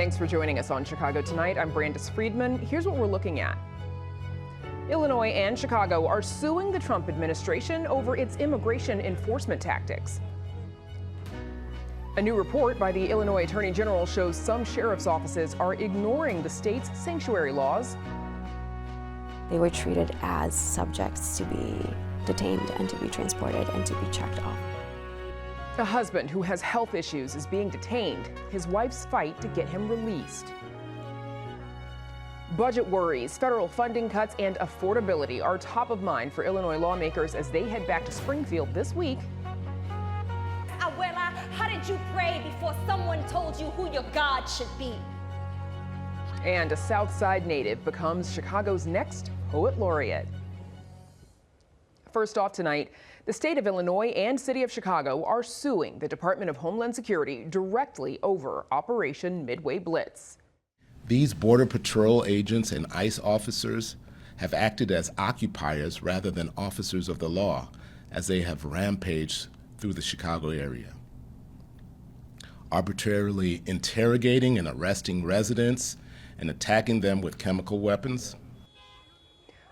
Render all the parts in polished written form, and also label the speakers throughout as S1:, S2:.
S1: Thanks for joining us on Chicago Tonight. I'm Brandis Friedman. Here's what we're looking at. Illinois and Chicago are suing the Trump administration over its immigration enforcement tactics. A new report by the Illinois Attorney General shows some sheriff's offices are ignoring the state's sanctuary laws.
S2: They were treated as subjects to be detained and to be transported and to be checked off.
S1: A husband who has health issues is being detained. His wife's fight to get him released. Budget worries, federal funding cuts, and affordability are top of mind for Illinois lawmakers as they head back to Springfield this week.
S3: Abuela, how did you pray before someone told you who your God should be?
S1: And a South Side native becomes Chicago's next poet laureate. First off tonight, the state of Illinois and city of Chicago are suing the Department of Homeland Security directly over Operation Midway Blitz.
S4: These Border Patrol agents and ICE officers have acted as occupiers rather than officers of the law, as they have rampaged through the Chicago area, arbitrarily interrogating and arresting residents and attacking them with chemical weapons.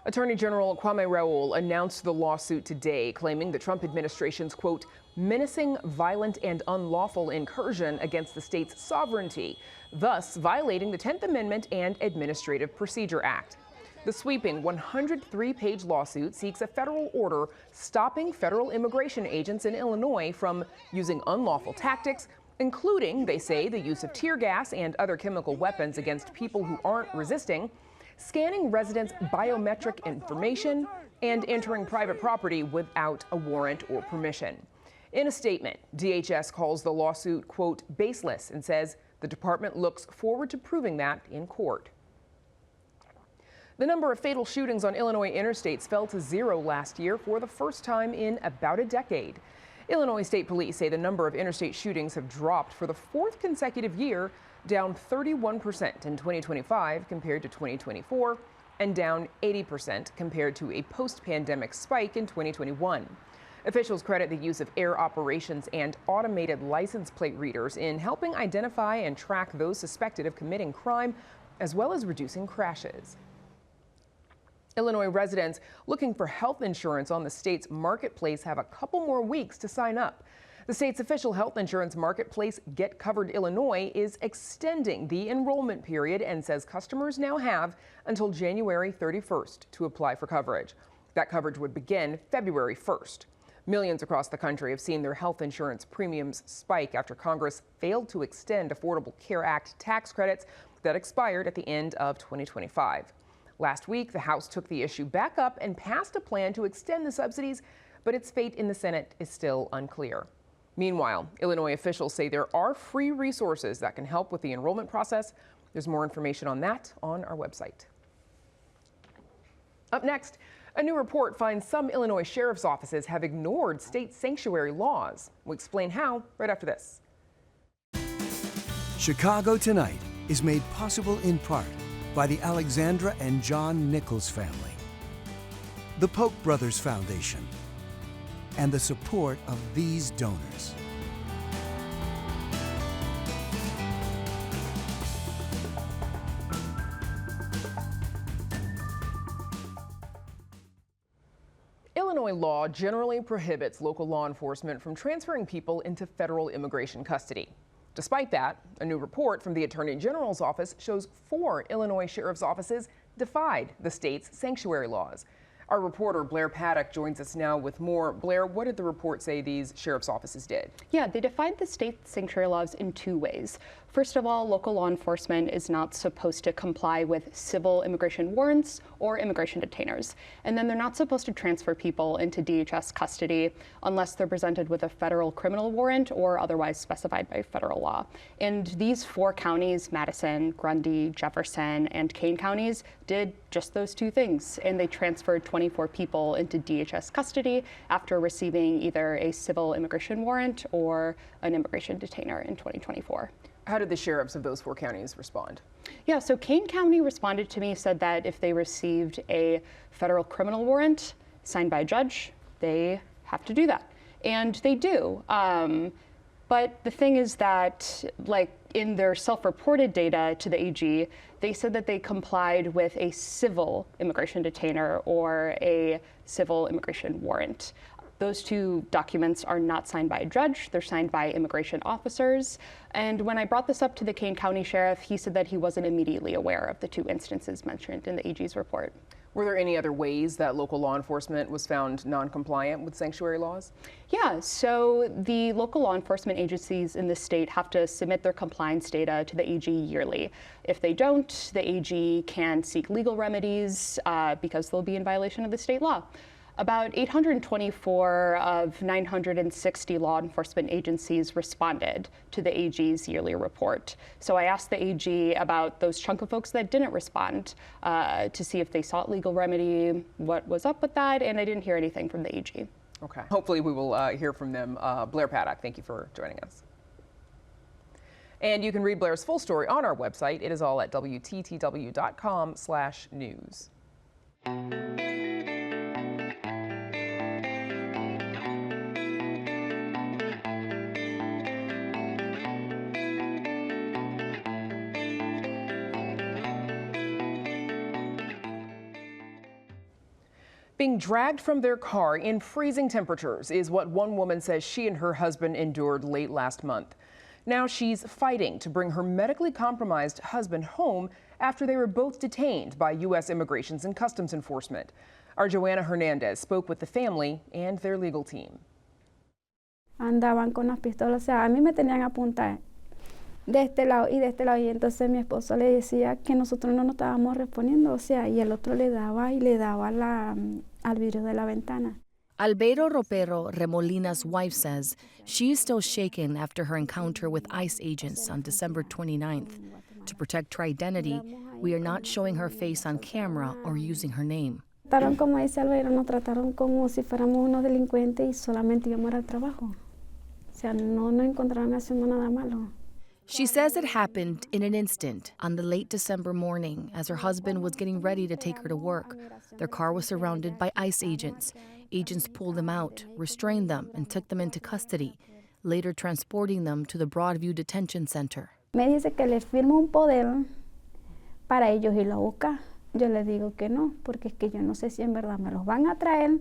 S1: Attorney General Kwame Raoul announced the lawsuit today, claiming the Trump administration's, quote, menacing, violent, and unlawful incursion against the state's sovereignty, thus violating the 10th Amendment and Administrative Procedure Act. The sweeping 103-page lawsuit seeks a federal order stopping federal immigration agents in Illinois from using unlawful tactics, including, they say, the use of tear gas and other chemical weapons against people who aren't resisting, scanning residents' biometric information, and entering private property without a warrant or permission. In a statement, DHS calls the lawsuit, quote, baseless, and says the department looks forward to proving that in court. The number of fatal shootings on Illinois interstates fell to 0 last year for the first time in about a decade. Illinois State Police say the number of interstate shootings have dropped for the 4th consecutive year, down 31% in 2025 compared to 2024, and down 80% compared to a post-pandemic spike in 2021. Officials credit the use of air operations and automated license plate readers in helping identify and track those suspected of committing crime, as well as reducing crashes. Illinois residents looking for health insurance on the state's marketplace have a couple more weeks to sign up. The state's official health insurance marketplace, Get Covered Illinois, is extending the enrollment period and says customers now have until January 31st to apply for coverage. That coverage would begin February 1st. Millions across the country have seen their health insurance premiums spike after Congress failed to extend Affordable Care Act tax credits that expired at the end of 2025. Last week, the House took the issue back up and passed a plan to extend the subsidies, but its fate in the Senate is still unclear. Meanwhile, Illinois officials say there are free resources that can help with the enrollment process. There's more information on that on our website. Up next, a new report finds some Illinois sheriff's offices have ignored state sanctuary laws. We'll explain how right after this.
S5: Chicago Tonight is made possible in part by the Alexandra and John Nichols family, the Polk Brothers Foundation, and the support of these donors.
S1: Illinois law generally prohibits local law enforcement from transferring people into federal immigration custody. Despite that, a new report from the Attorney General's office shows 4 Illinois sheriff's offices defied the state's sanctuary laws. Our reporter Blair Paddock joins us now with more. Blair, what did the report say these sheriff's offices did?
S6: Yeah, they defied the state sanctuary laws in 2 ways. First of all, local law enforcement is not supposed to comply with civil immigration warrants or immigration detainers. And then they're not supposed to transfer people into DHS custody unless they're presented with a federal criminal warrant or otherwise specified by federal law. And these 4 counties, Madison, Grundy, Jefferson, and Kane counties, did just those 2 things. And they transferred 24 people into DHS custody after receiving either a civil immigration warrant or an immigration detainer in 2024.
S1: How did the sheriffs of those 4 counties respond?
S6: Yeah, so Kane County responded to me, said that if they received a federal criminal warrant signed by a judge, they have to do that. And they do. But the thing is that, like in their self-reported data to the AG, they said that they complied with a civil immigration detainer or a civil immigration warrant. Those two documents are not signed by a judge, they're signed by immigration officers. And when I brought this up to the Kane County Sheriff, he said that he wasn't immediately aware of the two instances mentioned in the AG's report.
S1: Were there any other ways that local law enforcement was found non-compliant with sanctuary laws?
S6: Yeah, so the local law enforcement agencies in the state have to submit their compliance data to the AG yearly. If they don't, the AG can seek legal remedies because they'll be in violation of the state law. About 824 of 960 law enforcement agencies responded to the AG's yearly report. So I asked the AG about those chunk of folks that didn't respond to see if they sought legal remedy, what was up with that, and I didn't hear anything from the AG.
S1: Okay. Hopefully we will hear from them. Blair Paddock, thank you for joining us. And you can read Blair's full story on our website. It is all at WTTW.com/news. Being dragged from their car in freezing temperatures is what one woman says she and her husband endured late last month. Now she's fighting to bring her medically compromised husband home after they were both detained by U.S. Immigration and Customs Enforcement. Our Joanna Hernandez spoke with the family and their legal team.
S7: Andaban con las pistolas, o sea, a mí me tenían apuntada de este lado y de este lado, y entonces mi esposo le decía que nosotros no nos estábamos respondiendo, o sea, y el otro le daba al vidrio de la ventana.
S8: Albeiro Ropero Remolina's wife says she is still shaken after her encounter with ICE agents on December 29th. To protect her identity, we are not showing her face on camera or using her name.
S7: Trataron, como dice Albeiro, nos trataron como si fuéramos unos delincuentes y solamente íbamos al trabajo. O sea, no nos encontraron haciendo nada malo.
S8: She says it happened in an instant on the late December morning as her husband was getting ready to take her to work. Their car was surrounded by ICE agents. Agents pulled them out, restrained them, and took them into custody, later transporting them to the Broadview Detention Center.
S7: Me dice que le firmo un poder para ellos irlo a buscar. Yo le digo que no, porque es que yo no sé si en verdad me los van a traer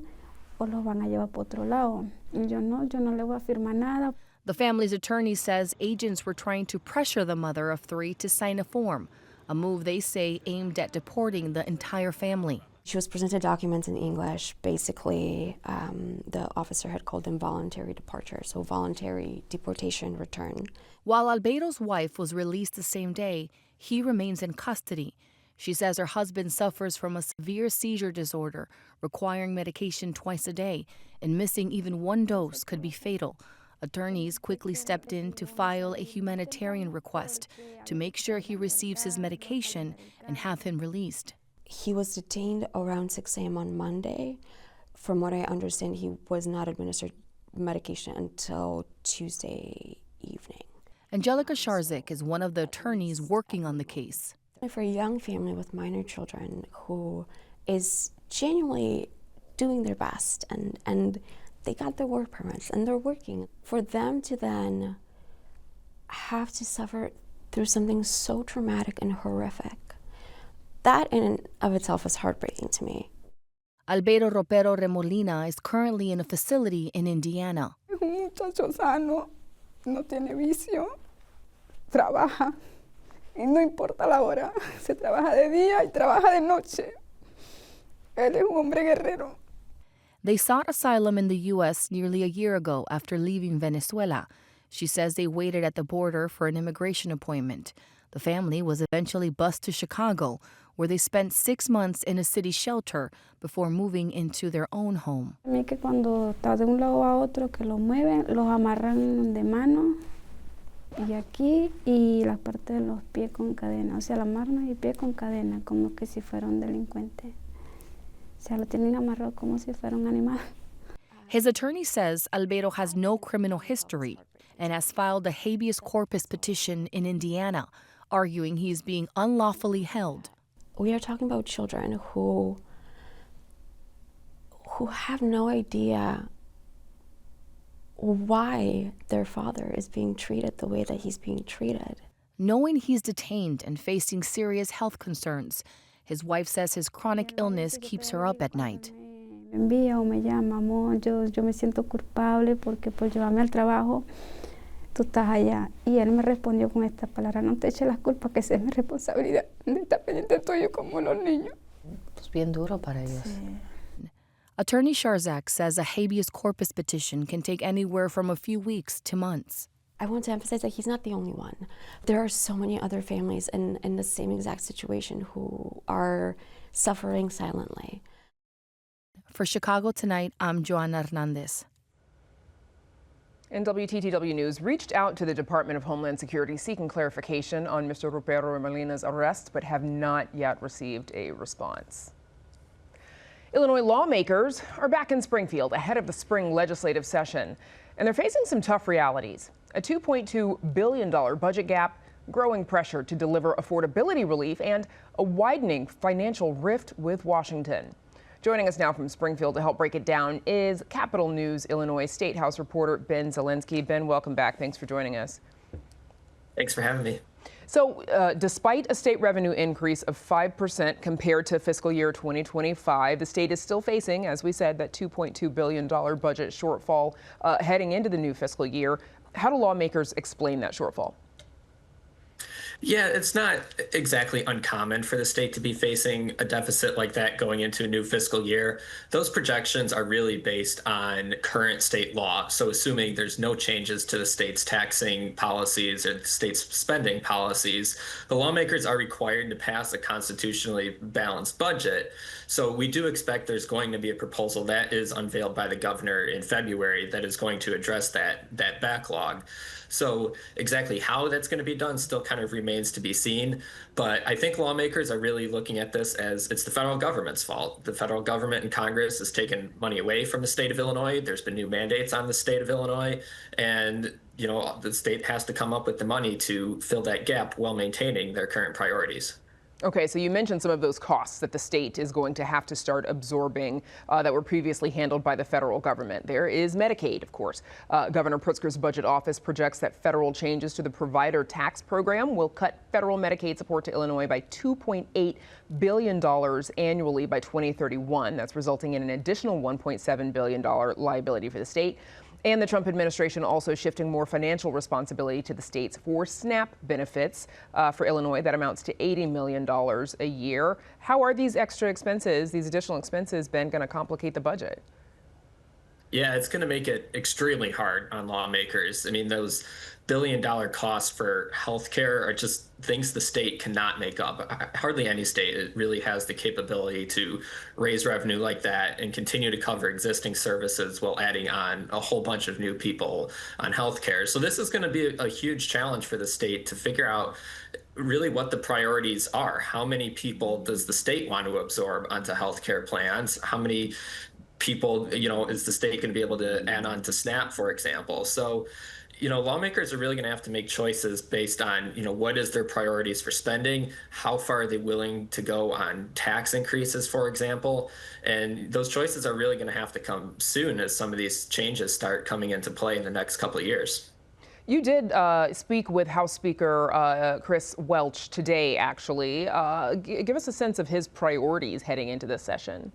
S7: o los van a llevar por otro lado. Y yo no le voy a firmar nada.
S8: The family's attorney says agents were trying to pressure the mother of three to sign a form, a move they say aimed at deporting the entire family.
S2: She was presented documents in English. Basically, the officer had called them voluntary departure, so voluntary deportation return.
S8: While Albeiro's wife was released the same day, he remains in custody. She says her husband suffers from a severe seizure disorder, requiring medication twice a day, and missing even one dose could be fatal. Attorneys quickly stepped in to file a humanitarian request to make sure he receives his medication and have him released.
S2: He was detained around 6 a.m. on Monday. From what I understand, he was not administered medication until Tuesday evening.
S8: Angelica Sharzik is one of the attorneys working on the case.
S2: For a young family with minor children who is genuinely doing their best and they got their work permits and they're working, for them to then have to suffer through something so traumatic and horrific, that in and of itself is heartbreaking to me.
S8: Albeiro Ropero Remolina is currently in a facility in Indiana.
S7: Es un muchacho sano, no tiene vicio, trabaja, y no importa la hora, se trabaja de día y trabaja de noche. Él es un hombre guerrero.
S8: They sought asylum in the U.S. nearly a year ago after leaving Venezuela. She says they waited at the border for an immigration appointment. The family was eventually bused to Chicago, where they spent 6 months in a city shelter before moving into their own home.
S7: A mí que cuando está de un lado a otro que los mueven, los amarran de mano y aquí y la parte de los pies con cadena, o sea, las manos y pies con cadena, como que si fuera un delincuente. O sea, lo tienen amarrado como si fuera un animal.
S8: His attorney says Albeiro has no criminal history and has filed a habeas corpus petition in Indiana, arguing he is being unlawfully held.
S2: We are talking about children who have no idea why their father is being treated the way that he's being treated.
S8: Knowing he's detained and facing serious health concerns, his wife says his chronic illness keeps her up at night.
S7: Me envía o me llama, amor, yo me siento culpable porque por llevarme al trabajo, tú estás allá. Y él me respondió con esta palabra: no te eches las culpas, que esa es mi responsabilidad de estar pendiente tuyo como los niños.
S9: Es bien duro para ellos.
S2: Sí.
S8: Attorney Sharzak says a habeas corpus petition can take anywhere from a few weeks to months.
S2: I want to emphasize that he's not the only one. There are so many other families in the same exact situation who are suffering silently.
S8: For Chicago Tonight, I'm Joanna Hernandez.
S1: And WTTW News reached out to the Department of Homeland Security seeking clarification on Mr. Ropero Remolina's arrest, but have not yet received a response. Illinois lawmakers are back in Springfield ahead of the spring legislative session, and they're facing some tough realities. A $2.2 billion budget gap, growing pressure to deliver affordability relief, and a widening financial rift with Washington. Joining us now from Springfield to help break it down is Capitol News Illinois State House reporter Ben Zelensky. Ben, welcome back. Thanks for joining us.
S10: Thanks for having me.
S1: So despite a state revenue increase of 5% compared to fiscal year 2025, the state is still facing, as we said, that $2.2 billion budget shortfall heading into the new fiscal year. How do lawmakers explain that shortfall?
S10: Yeah, it's not exactly uncommon for the state to be facing a deficit like that going into a new fiscal year. Those projections are really based on current state law. So assuming there's no changes to the state's taxing policies or the state's spending policies, the lawmakers are required to pass a constitutionally balanced budget. So we do expect there's going to be a proposal that is unveiled by the governor in February that is going to address that backlog. So exactly how that's going to be done still kind of remains to be seen. But I think lawmakers are really looking at this as it's the federal government's fault. The federal government and Congress has taken money away from the state of Illinois. There's been new mandates on the state of Illinois. And, you know, the state has to come up with the money to fill that gap while maintaining their current priorities.
S1: Okay, so you mentioned some of those costs that the state is going to have to start absorbing that were previously handled by the federal government. There is Medicaid, of course. Governor Pritzker's budget office projects that federal changes to the provider tax program will cut federal Medicaid support to Illinois by $2.8 billion annually by 2031. That's resulting in an additional $1.7 billion liability for the state. And the Trump administration also shifting more financial responsibility to the states for SNAP benefits for Illinois. That amounts to $80 million a year. How are these extra expenses, these additional expenses, Ben, going to complicate the budget?
S10: Yeah, it's going to make it extremely hard on lawmakers. I mean, those billion-dollar costs for healthcare are just things the state cannot make up. Hardly any state really has the capability to raise revenue like that and continue to cover existing services while adding on a whole bunch of new people on healthcare. So this is going to be a huge challenge for the state to figure out really what the priorities are. How many people does the state want to absorb onto healthcare plans? How many people, you know, is the state going to be able to add on to SNAP, for example? So, you know, lawmakers are really going to have to make choices based on, you know, what is their priorities for spending? How far are they willing to go on tax increases, for example? And those choices are really going to have to come soon as some of these changes start coming into play in the next couple of years.
S1: You did speak with House Speaker Chris Welch today, actually. Give us a sense of his priorities heading into this session.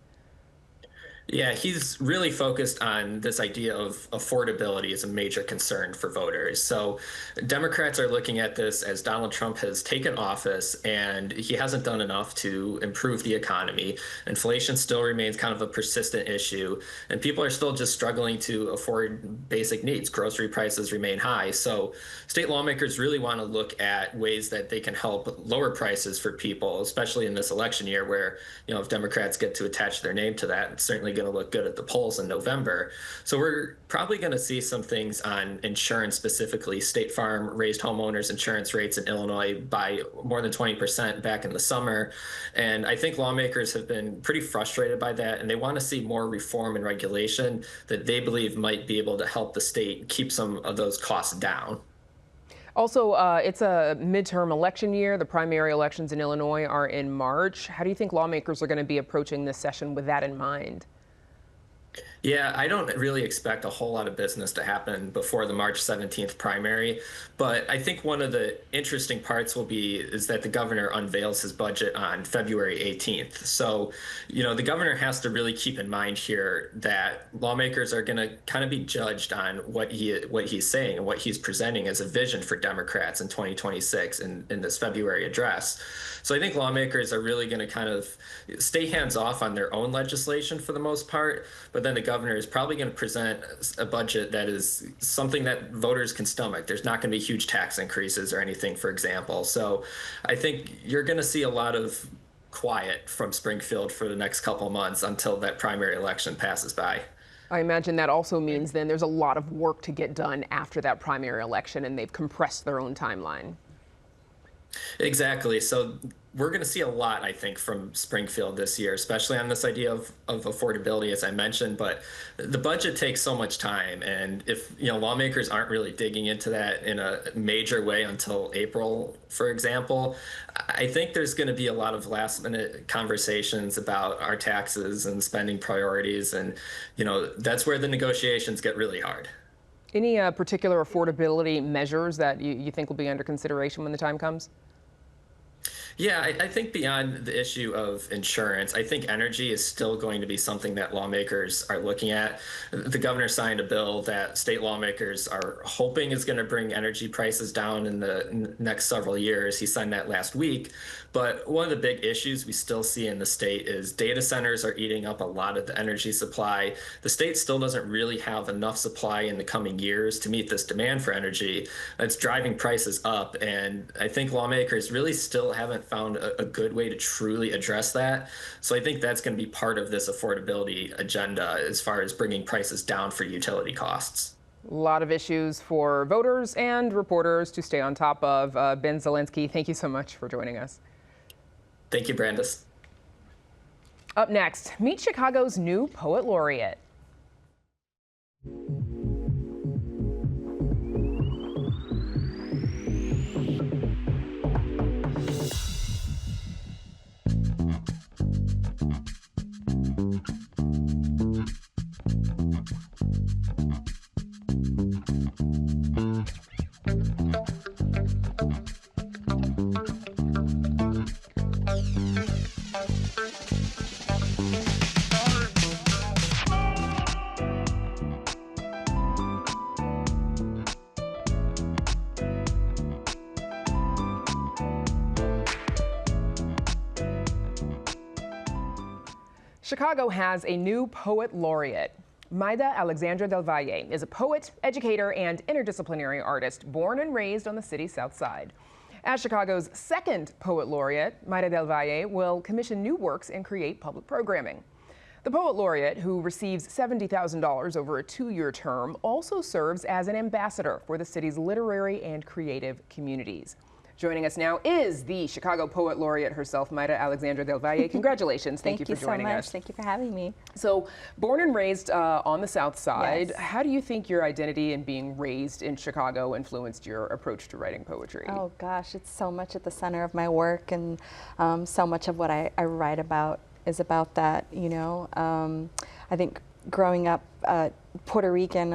S10: Yeah, he's really focused on this idea of affordability as a major concern for voters. So Democrats are looking at this as Donald Trump has taken office and he hasn't done enough to improve the economy. Inflation still remains kind of a persistent issue, and people are still just struggling to afford basic needs. Grocery prices remain high. So state lawmakers really want to look at ways that they can help lower prices for people, especially in this election year where, you know, if Democrats get to attach their name to that, it's certainly going to look good at the polls in November. So we're probably going to see some things on insurance specifically. State Farm raised homeowners insurance rates in Illinois by more than 20% back in the summer. And I think lawmakers have been pretty frustrated by that, and they want to see more reform and regulation that they believe might be able to help the state keep some of those costs down.
S1: Also, it's a midterm election year. The primary elections in Illinois are in March. How do you think lawmakers are going to be approaching this session with that in mind?
S10: Yeah, I don't really expect a whole lot of business to happen before the March 17th primary, but I think one of the interesting parts is that the governor unveils his budget on February 18th. So, the governor has to really keep in mind here that lawmakers are going to kind of be judged on what he's saying and what he's presenting as a vision for Democrats in 2026 in this February address. So I think lawmakers are really going to kind of stay hands off on their own legislation for the most part, but then the governor is probably going to present a budget that is something that voters can stomach. There's not going to be huge tax increases or anything, for example. So I think you're going to see a lot of quiet from Springfield for the next couple of months until that primary election passes by.
S1: I imagine that also means then there's a lot of work to get done after that primary election, and they've compressed their own timeline.
S10: Exactly. So we're going to see a lot, I think, from Springfield this year, especially on this idea of affordability, as I mentioned. But the budget takes so much time. And if lawmakers aren't really digging into that in a major way until April, for example, I think there's going to be a lot of last minute conversations about our taxes and spending priorities. And, that's where the negotiations get really hard.
S1: Any particular affordability measures that you think will be under consideration when the time comes?
S10: Yeah, I think beyond the issue of insurance, I think energy is still going to be something that lawmakers are looking at. The governor signed a bill that state lawmakers are hoping is going to bring energy prices down in the next several years. He signed that last week. But one of the big issues we still see in the state is data centers are eating up a lot of the energy supply. The state still doesn't really have enough supply in the coming years to meet this demand for energy. It's driving prices up. And I think lawmakers really still haven't found a good way to truly address that. So I think that's going to be part of this affordability agenda as far as bringing prices down for utility costs.
S1: A lot of issues for voters and reporters to stay on top of. Ben Zielinski, thank you so much for joining us.
S10: Thank you, Brandis.
S1: Up next, meet Chicago's new poet laureate. Chicago has a new poet laureate. Maida Alexandra Del Valle is a poet, educator, and interdisciplinary artist born and raised on the city's south side. As Chicago's second poet laureate, Maida Del Valle will commission new works and create public programming. The poet laureate, who receives $70,000 over a 2-year term, also serves as an ambassador for the city's literary and creative communities. Joining us now is the Chicago Poet Laureate herself, Maida Alexandra Del Valle. Congratulations. Thank you for joining us.
S11: Thank you for having me.
S1: So, born and raised on the South Side,
S11: Yes.
S1: How do you think your identity and being raised in Chicago influenced your approach to writing poetry?
S11: Oh gosh, it's so much at the center of my work, and so much of what I write about is about that, I think growing up Puerto Rican,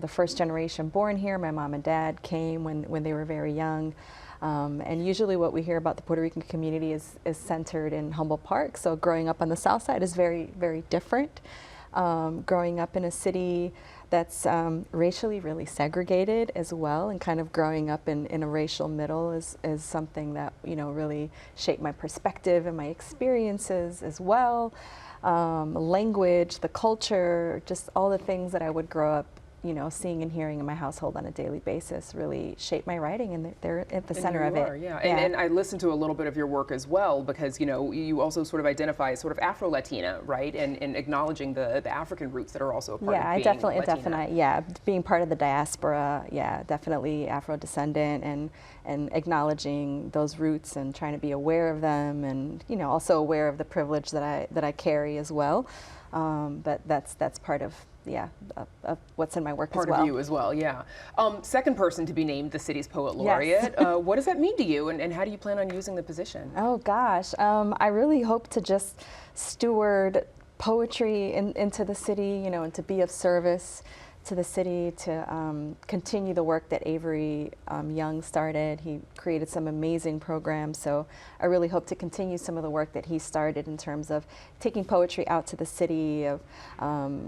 S11: the first generation born here, my mom and dad came when they were very young. And usually what we hear about the Puerto Rican community is centered in Humboldt Park. So growing up on the South Side is very, very different. Growing up in a city that's racially really segregated as well, and kind of growing up in a racial middle is something that, really shaped my perspective and my experiences as well. Language, the culture, just all the things that I would grow up seeing and hearing in my household on a daily basis really shape my writing, and they're at the center of it.
S1: Yeah. And I listened to a little bit of your work as well, because you also sort of identify as sort of Afro-Latina, right? And acknowledging the African roots that are also a part of being
S11: Latina. Being part of the diaspora, definitely Afro-descendant, and acknowledging those roots and trying to be aware of them, and also aware of the privilege that I carry as well. But that's part of what's in my work as well.
S1: Part of you as well, yeah. Second person to be named the city's poet laureate. Yes. What does that mean to you, and how do you plan on using the position?
S11: Oh gosh, I really hope to just steward poetry into the city, you know, and to be of service to the city, to continue the work that Avery Young started. He created some amazing programs, so I really hope to continue some of the work that he started in terms of taking poetry out to the city, of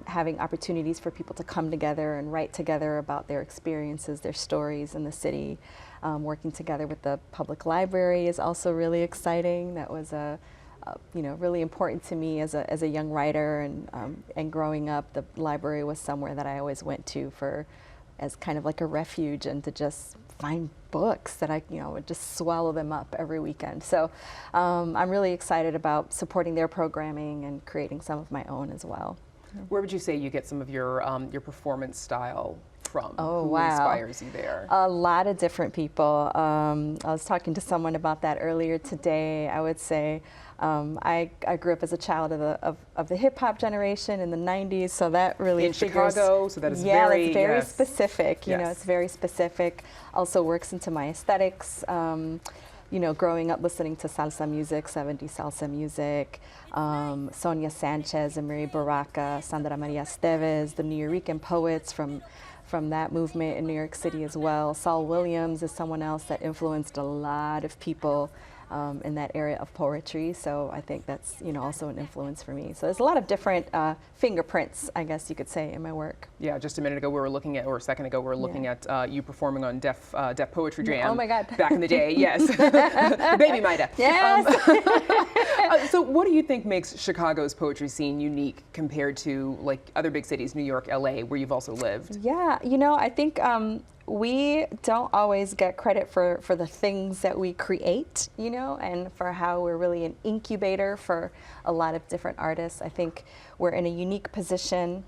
S11: having opportunities for people to come together and write together about their experiences, their stories in the city. Working together with the public library is also really exciting. That was you know, really important to me as a young writer, and growing up, the library was somewhere that I always went to as kind of like a refuge, and to just find books that I, you know, would just swallow them up every weekend. So I'm really excited about supporting their programming and creating some of my own as well.
S1: Where would you say you get some of your performance style from?
S11: Oh,
S1: Who
S11: wow.
S1: inspires you there?
S11: A lot of different people. I was talking to someone about that earlier today. I would say I grew up as a child of the hip hop generation in the 90s, so that really
S1: in Chicago, so that is very,
S11: that's very
S1: yes.
S11: specific. You know,
S1: Yes.
S11: it's very specific. Also works into my aesthetics. You know, growing up listening to salsa music, 70s salsa music, Sonia Sanchez and Marie Baraka, Sandra Maria Esteves, the New Yorican poets from that movement in New York City as well. Saul Williams is someone else that influenced a lot of people in that area of poetry. So I think that's, you know, also an influence for me. So there's a lot of different fingerprints, I guess you could say, in my work.
S1: Yeah, just a minute ago we were looking at, or a second ago we were looking at you performing on Deaf Poetry Jam.
S11: Oh my God.
S1: Back in the day, yes. Baby Maida.
S11: Yes.
S1: So what do you think makes Chicago's poetry scene unique compared to like other big cities, New York, LA, where you've also lived?
S11: Yeah, you know, I think we don't always get credit for the things that we create, you know, and for how we're really an incubator for a lot of different artists. I think we're in a unique position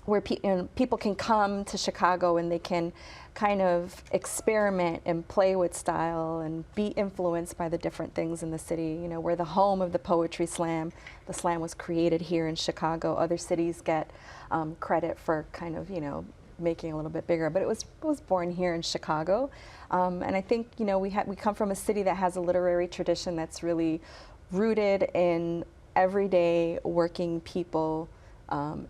S11: where people can come to Chicago and they can kind of experiment and play with style and be influenced by the different things in the city. You know, we're the home of the Poetry Slam. The slam was created here in Chicago. Other cities get credit for kind of, you know, making it a little bit bigger, but it was born here in Chicago. And I think, you know, we come from a city that has a literary tradition that's really rooted in everyday working people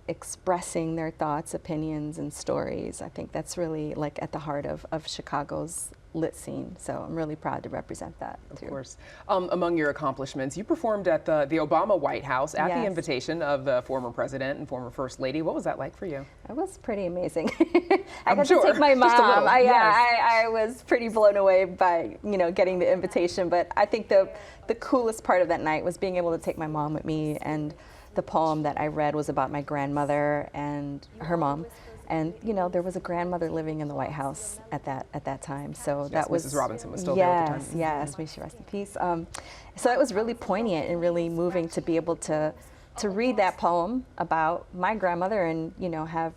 S11: expressing their thoughts, opinions, and stories. I think that's really like at the heart of Chicago's lit scene. So I'm really proud to represent that too.
S1: Of course. Among your accomplishments, you performed at the Obama White House at
S11: Yes.
S1: the invitation of the former president and former first lady. What was that like for you?
S11: It was pretty amazing. I
S1: I'm
S11: got
S1: sure.
S11: to take my
S1: Just a little,
S11: mom.
S1: yes.
S11: I was pretty blown away by, you know, getting the invitation. But I think the coolest part of that night was being able to take my mom with me, and the poem that I read was about my grandmother and her mom. And you know, there was a grandmother living in the White House at that time. So
S1: Yes,
S11: that was
S1: Mrs. Robinson was still there at the time.
S11: Yes, may she rest in peace. So that was really poignant and really moving to be able to read that poem about my grandmother, and you know, have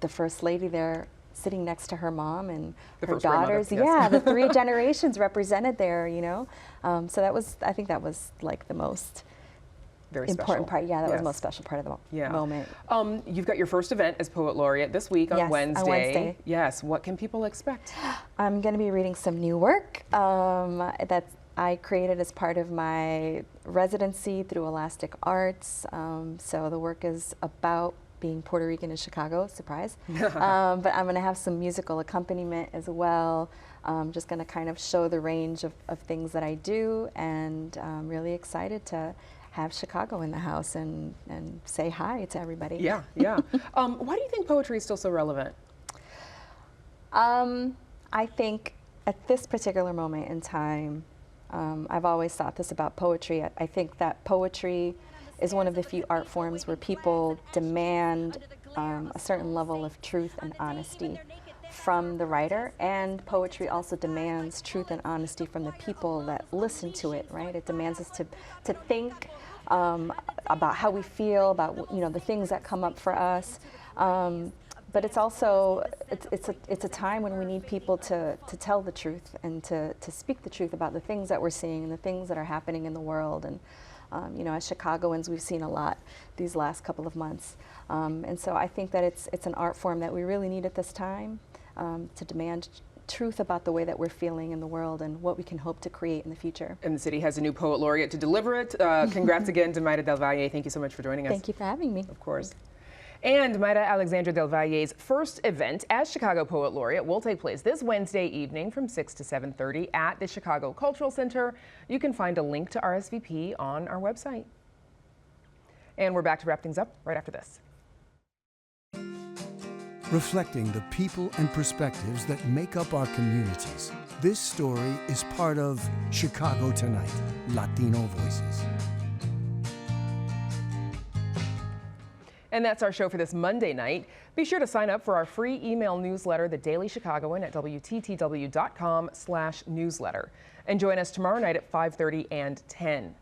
S11: the first lady there sitting next to her mom and
S1: The
S11: her
S1: first grandmother,
S11: daughters.
S1: yes.
S11: Yeah, the three generations represented there. You know, so I think that was like the most
S1: Very
S11: important
S1: special.
S11: part. Yeah, that was
S1: Yes.
S11: the most special part of the moment.
S1: You've got your first event as Poet Laureate this week on
S11: Yes, on
S1: Wednesday.
S11: Wednesday.
S1: Yes, what can people expect?
S11: I'm going to be reading some new work that I created as part of my residency through Elastic Arts. So the work is about being Puerto Rican in Chicago, surprise. But I'm going to have some musical accompaniment as well. I'm just going to kind of show the range of things that I do, and I'm really excited to have Chicago in the house and say hi to everybody.
S1: Yeah, yeah. Why do you think poetry is still so relevant?
S11: I think at this particular moment in time, I've always thought this about poetry. I think that poetry is one of the few art forms where people demand a certain level of truth and honesty from the writer, and poetry also demands truth and honesty from the people that listen to it, right? It demands us to think about how we feel, about, you know, the things that come up for us. But it's also, it's a time when we need people to tell the truth and to speak the truth about the things that we're seeing and the things that are happening in the world. And you know, as Chicagoans, we've seen a lot these last couple of months. And so I think that it's an art form that we really need at this time, to demand truth about the way that we're feeling in the world and what we can hope to create in the future.
S1: And the city has a new poet laureate to deliver it. Congrats again to Mayra Del Valle. Thank you so much for joining us.
S11: Thank you for having me.
S1: Of course. And Mayra Alexandra Del Valle's first event as Chicago Poet Laureate will take place this Wednesday evening from 6 to 7:30 at the Chicago Cultural Center. You can find a link to RSVP on our website. And we're back to wrap things up right after this.
S5: Reflecting the people and perspectives that make up our communities, this story is part of Chicago Tonight, Latino Voices.
S1: And that's our show for this Monday night. Be sure to sign up for our free email newsletter, The Daily Chicagoan, at WTTW.com/newsletter. And join us tomorrow night at 5:30 and 10.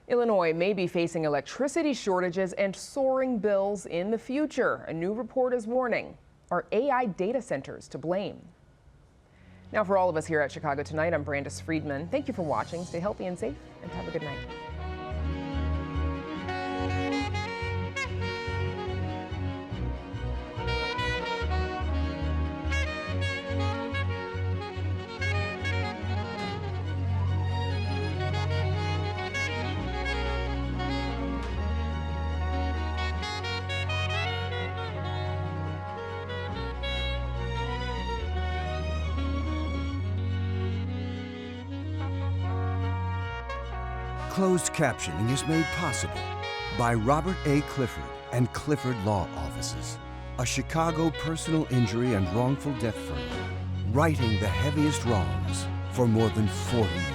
S1: Illinois may be facing electricity shortages and soaring bills in the future. A new report is warning. Are AI data centers to blame? Now, for all of us here at Chicago Tonight, I'm Brandis Friedman. Thank you for watching. Stay healthy and safe, and have a good night.
S5: Closed captioning is made possible by Robert A. Clifford and Clifford Law Offices, a Chicago personal injury and wrongful death firm, righting the heaviest wrongs for more than 40 years.